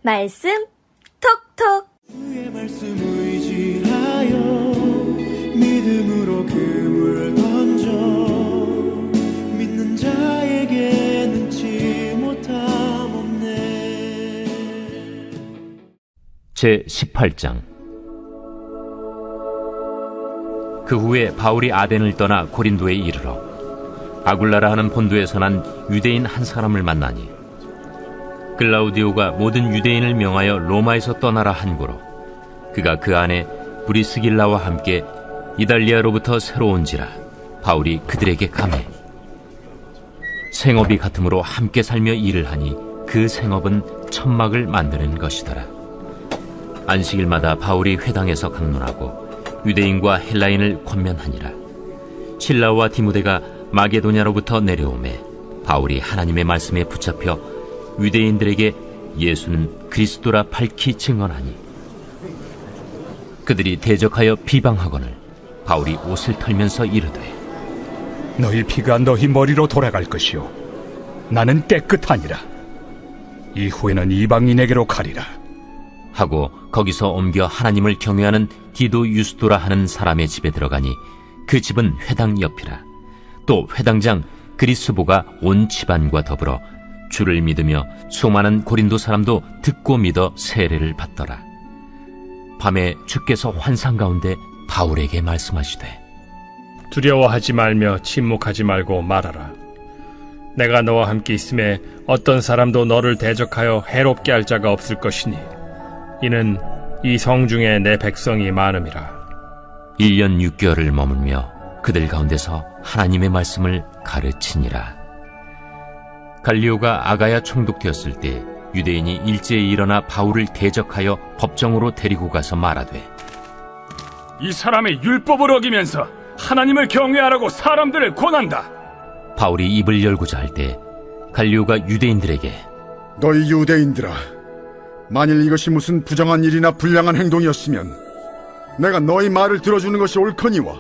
말씀 톡톡. 주의 말씀 의지하여 믿음으로 그물 던져 믿는 자에게 능치 못함 없네. 제18장. 그 후에 바울이 아덴을 떠나 고린도에 이르러 아굴라라 하는 본도에서 난 유대인 한 사람을 만나니, 글라우디오가 모든 유대인을 명하여 로마에서 떠나라 한고로 그가 그 안에 브리스길라와 함께 이달리아로부터 새로 온지라 바울이 그들에게 감해 생업이 같으므로 함께 살며 일을 하니 그 생업은 천막을 만드는 것이더라. 안식일마다 바울이 회당에서 강론하고 유대인과 헬라인을 권면하니라. 실라와 디모데가 마게도냐로부터 내려오매 바울이 하나님의 말씀에 붙잡혀 유대인들에게 예수는 그리스도라 밝히 증언하니, 그들이 대적하여 비방하거늘 바울이 옷을 털면서 이르되, 너희 피가 너희 머리로 돌아갈 것이요 나는 깨끗하니라. 이후에는 이방인에게로 가리라 하고 거기서 옮겨 하나님을 경외하는 디도 유스도라 하는 사람의 집에 들어가니 그 집은 회당 옆이라. 또 회당장 그리스보가 온 집안과 더불어 주를 믿으며 수많은 고린도 사람도 듣고 믿어 세례를 받더라. 밤에 주께서 환상 가운데 바울에게 말씀하시되, 두려워하지 말며 침묵하지 말고 말하라. 내가 너와 함께 있음에 어떤 사람도 너를 대적하여 해롭게 할 자가 없을 것이니 이는 이 성 중에 내 백성이 많음이라. 1년 6개월을 머물며 그들 가운데서 하나님의 말씀을 가르치니라. 갈리오가 아가야 총독되었을 때 유대인이 일제히 일어나 바울을 대적하여 법정으로 데리고 가서 말하되, 이 사람의 율법을 어기면서 하나님을 경외하라고 사람들을 권한다. 바울이 입을 열고자 할 때 갈리오가 유대인들에게, 너희 유대인들아, 만일 이것이 무슨 부정한 일이나 불량한 행동이었으면 내가 너희 말을 들어주는 것이 옳거니와,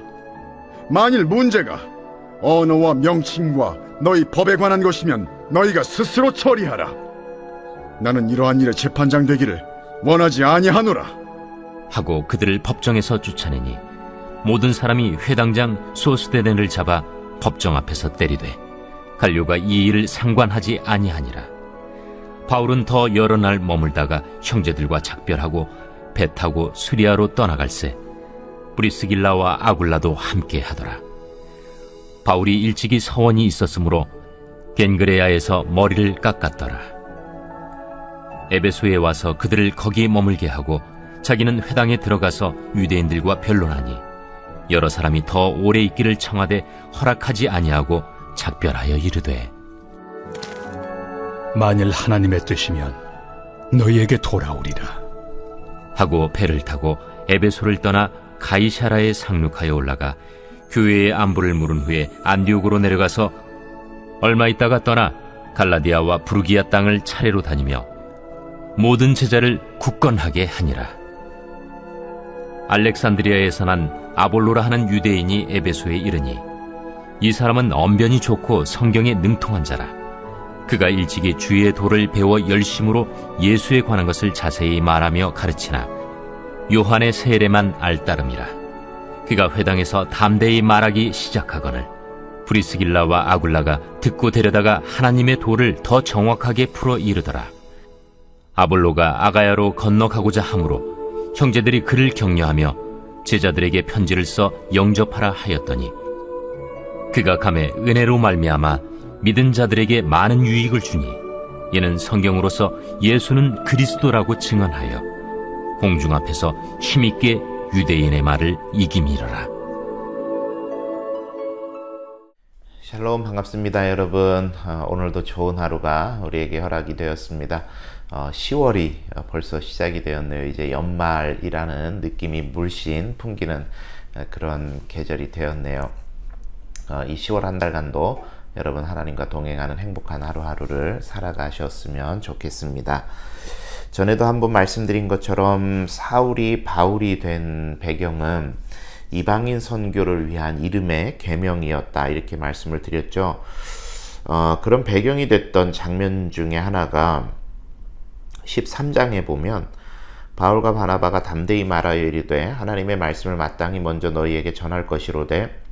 만일 문제가 언어와 명칭과 너희 법에 관한 것이면 너희가 스스로 처리하라. 나는 이러한 일에 재판장 되기를 원하지 아니하노라. 하고 그들을 법정에서 쫓아내니 모든 사람이 회당장 소스데넨을 잡아 법정 앞에서 때리되 갈료가 이 일을 상관하지 아니하니라. 바울은 더 여러 날 머물다가 형제들과 작별하고 배 타고 수리아로 떠나갈새 브리스길라와 아굴라도 함께 하더라. 바울이 일찍이 서원이 있었으므로 겐그레아에서 머리를 깎았더라. 에베소에 와서 그들을 거기 머물게 하고 자기는 회당에 들어가서 유대인들과 변론하니 여러 사람이 더 오래 있기를 청하되 허락하지 아니하고 작별하여 이르되, 만일 하나님의 뜻이면 너희에게 돌아오리라 하고 배를 타고 에베소를 떠나 가이사라에 상륙하여 올라가 교회의 안부를 물은 후에 안디옥으로 내려가서 얼마 있다가 떠나 갈라디아와 부르기아 땅을 차례로 다니며 모든 제자를 굳건하게 하니라. 알렉산드리아에서 난 아볼로라 하는 유대인이 에베소에 이르니 이 사람은 언변이 좋고 성경에 능통한 자라. 그가 일찍이 주의 도를 배워 열심으로 예수에 관한 것을 자세히 말하며 가르치나 요한의 세례만 알따름이라. 그가 회당에서 담대히 말하기 시작하거늘 브리스길라와 아굴라가 듣고 데려다가 하나님의 도를 더 정확하게 풀어 이르더라. 아볼로가 아가야로 건너가고자 하므로 형제들이 그를 격려하며 제자들에게 편지를 써 영접하라 하였더니 그가 감에 은혜로 말미암아 믿은 자들에게 많은 유익을 주니 이는 성경으로서 예수는 그리스도라고 증언하여 공중 앞에서 힘있게 유대인의 말을 이기미러라. 샬롬, 반갑습니다 여러분. 오늘도 좋은 하루가 우리에게 허락이 되었습니다. 10월이 벌써 시작이 되었네요. 이제 연말이라는 느낌이 물씬 풍기는 그런 계절이 되었네요. 이 10월 한 달간도 여러분 하나님과 동행하는 행복한 하루하루를 살아가셨으면 좋겠습니다. 전에도 한번 말씀드린 것처럼 사울이 바울이 된 배경은 이방인 선교를 위한 이름의 계명이었다, 이렇게 말씀을 드렸죠. 그런 배경이 됐던 장면 중에 하나가 13장에 보면 바울과 바나바가 담대히 말하여 이르되 하나님의 말씀을 마땅히 먼저 너희에게 전할 것이로되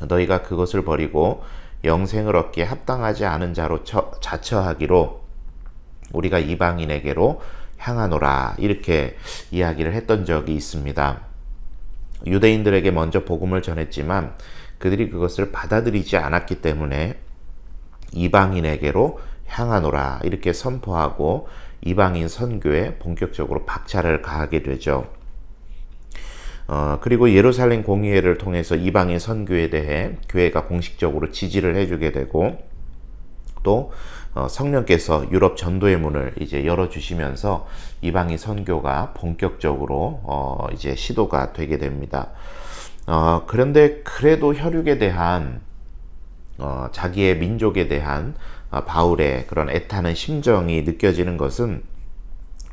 너희가 그것을 버리고 영생을 얻기에 합당하지 않은 자로 자처하기로 우리가 이방인에게로 향하노라, 이렇게 이야기를 했던 적이 있습니다. 유대인들에게 먼저 복음을 전했지만 그들이 그것을 받아들이지 않았기 때문에 이방인에게로 향하노라 이렇게 선포하고 이방인 선교에 본격적으로 박차를 가하게 되죠. 그리고 예루살렘 공의회를 통해서 이방인 선교에 대해 교회가 공식적으로 지지를 해주게 되고 또 성령께서 유럽 전도의 문을 이제 열어주시면서 이방인 선교가 본격적으로 이제 시도가 되게 됩니다. 그런데 그래도 혈육에 대한 자기의 민족에 대한 바울의 그런 애타는 심정이 느껴지는 것은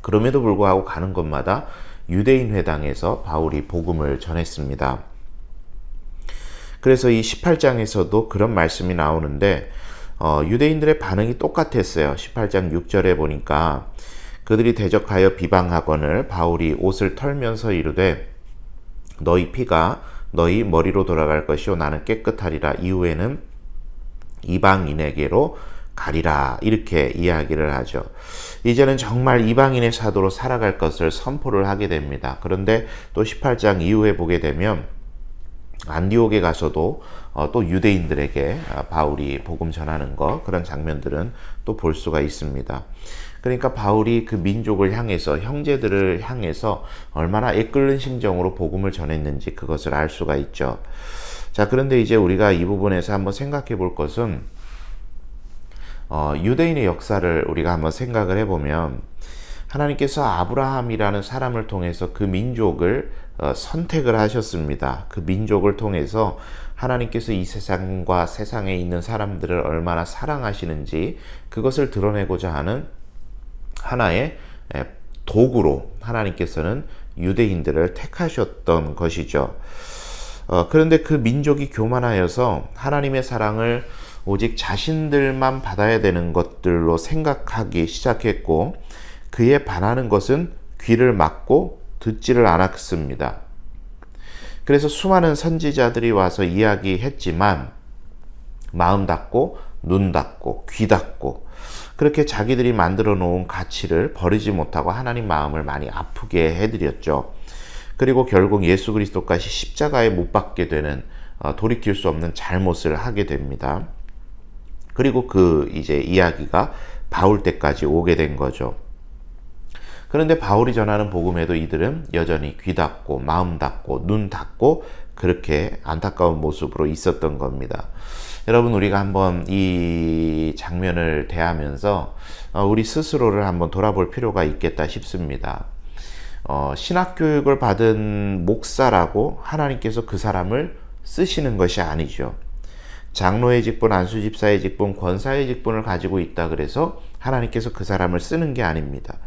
그럼에도 불구하고 가는 곳마다 유대인 회당에서 바울이 복음을 전했습니다. 그래서 이 18장에서도 그런 말씀이 나오는데 유대인들의 반응이 똑같았어요. 18장 6절에 보니까 그들이 대적하여 비방하거늘 바울이 옷을 털면서 이르되 너희 피가 너희 머리로 돌아갈 것이요 나는 깨끗하리라. 이후에는 이방인에게로 가리라, 이렇게 이야기를 하죠. 이제는 정말 이방인의 사도로 살아갈 것을 선포를 하게 됩니다. 그런데 또 18장 이후에 보게 되면 안디옥에 가서도 또 유대인들에게 바울이 복음 전하는 것, 그런 장면들은 또 볼 수가 있습니다. 그러니까 바울이 그 민족을 향해서, 형제들을 향해서 얼마나 애끓는 심정으로 복음을 전했는지 그것을 알 수가 있죠. 자, 그런데 이제 우리가 이 부분에서 한번 생각해 볼 것은 유대인의 역사를 우리가 한번 생각을 해보면 하나님께서 아브라함이라는 사람을 통해서 그 민족을 선택을 하셨습니다. 그 민족을 통해서 하나님께서 이 세상과 세상에 있는 사람들을 얼마나 사랑하시는지 그것을 드러내고자 하는 하나의 도구로 하나님께서는 유대인들을 택하셨던 것이죠. 그런데 그 민족이 교만하여서 하나님의 사랑을 오직 자신들만 받아야 되는 것들로 생각하기 시작했고 그에 반하는 것은 귀를 막고 듣지를 않았습니다. 그래서 수많은 선지자들이 와서 이야기했지만 마음 닫고 눈 닫고 귀 닫고 그렇게 자기들이 만들어 놓은 가치를 버리지 못하고 하나님 마음을 많이 아프게 해드렸죠. 그리고 결국 예수 그리스도까지 십자가에 못 박게 되는 돌이킬 수 없는 잘못을 하게 됩니다. 그리고 그 이제 이야기가 바울 때까지 오게 된 거죠. 그런데 바울이 전하는 복음에도 이들은 여전히 귀 닫고 마음 닫고 눈 닫고 그렇게 안타까운 모습으로 있었던 겁니다. 여러분, 우리가 한번 이 장면을 대하면서 우리 스스로를 한번 돌아볼 필요가 있겠다 싶습니다. 신학교육을 받은 목사라고 하나님께서 그 사람을 쓰시는 것이 아니죠. 장로의 직분, 안수집사의 직분, 권사의 직분을 가지고 있다 그래서 하나님께서 그 사람을 쓰는 게 아닙니다.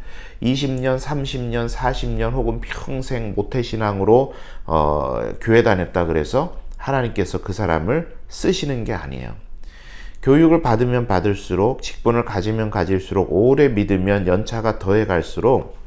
20년, 30년, 40년 혹은 평생 모태신앙으로 교회 다녔다 그래서 하나님께서 그 사람을 쓰시는 게 아니에요. 교육을 받으면 받을수록, 직분을 가지면 가질수록, 오래 믿으면 연차가 더해 갈수록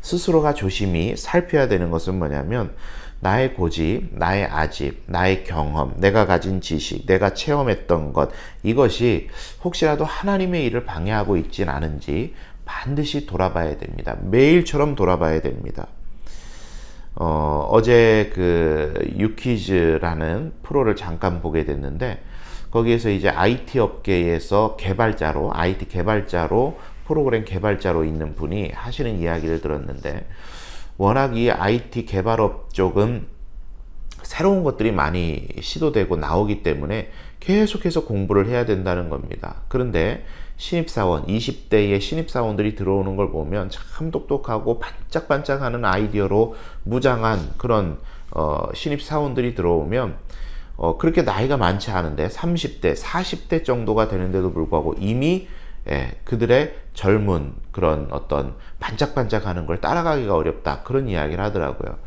스스로가 조심히 살펴야 되는 것은 뭐냐면 나의 고집, 나의 아집, 나의 경험, 내가 가진 지식, 내가 체험했던 것, 이것이 혹시라도 하나님의 일을 방해하고 있진 않은지 반드시 돌아봐야 됩니다. 매일처럼 돌아봐야 됩니다. 어제 그 유퀴즈라는 프로를 잠깐 보게 됐는데 거기에서 이제 IT 업계에서 IT 개발자로 프로그램 개발자로 있는 분이 하시는 이야기를 들었는데 워낙 이 IT 개발업 쪽은 새로운 것들이 많이 시도되고 나오기 때문에 계속해서 공부를 해야 된다는 겁니다. 그런데 신입사원, 20대의 신입사원들이 들어오는 걸 보면 참 똑똑하고 반짝반짝하는 아이디어로 무장한 그런 신입사원들이 들어오면 그렇게 나이가 많지 않은데 30대, 40대 정도가 되는데도 불구하고 이미 그들의 젊은 그런 어떤 반짝반짝하는 걸 따라가기가 어렵다, 그런 이야기를 하더라고요.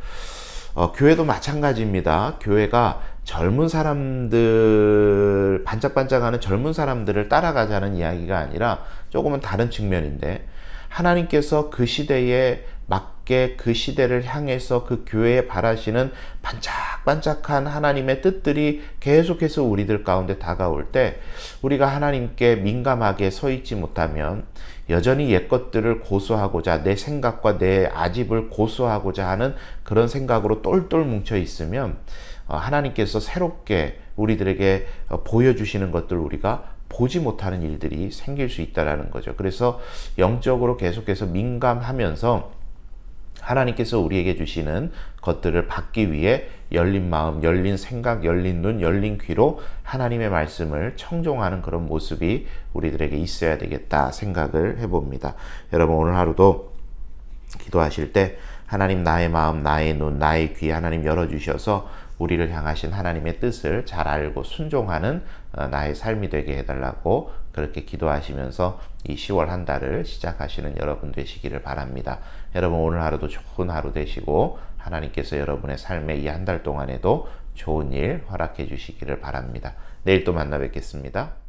교회도 마찬가지입니다. 교회가 젊은 사람들, 반짝반짝하는 젊은 사람들을 따라가자는 이야기가 아니라 조금은 다른 측면인데 하나님께서 그 시대에 맞게 그 시대를 향해서 그 교회에 바라시는 반짝반짝한 하나님의 뜻들이 계속해서 우리들 가운데 다가올 때 우리가 하나님께 민감하게 서 있지 못하면 여전히 옛 것들을 고수하고자 내 생각과 내 아집을 고수하고자 하는 그런 생각으로 똘똘 뭉쳐 있으면 하나님께서 새롭게 우리들에게 보여주시는 것들을 우리가 보지 못하는 일들이 생길 수 있다는 거죠. 그래서 영적으로 계속해서 민감하면서 하나님께서 우리에게 주시는 것들을 받기 위해 열린 마음, 열린 생각, 열린 눈, 열린 귀로 하나님의 말씀을 청종하는 그런 모습이 우리들에게 있어야 되겠다 생각을 해봅니다. 여러분 오늘 하루도 기도하실 때 하나님 나의 마음, 나의 눈, 나의 귀 하나님 열어주셔서 우리를 향하신 하나님의 뜻을 잘 알고 순종하는 나의 삶이 되게 해달라고 그렇게 기도하시면서 이 10월 한 달을 시작하시는 여러분 되시기를 바랍니다. 여러분 오늘 하루도 좋은 하루 되시고 하나님께서 여러분의 삶의 이 한 달 동안에도 좋은 일 허락해 주시기를 바랍니다. 내일 또 만나 뵙겠습니다.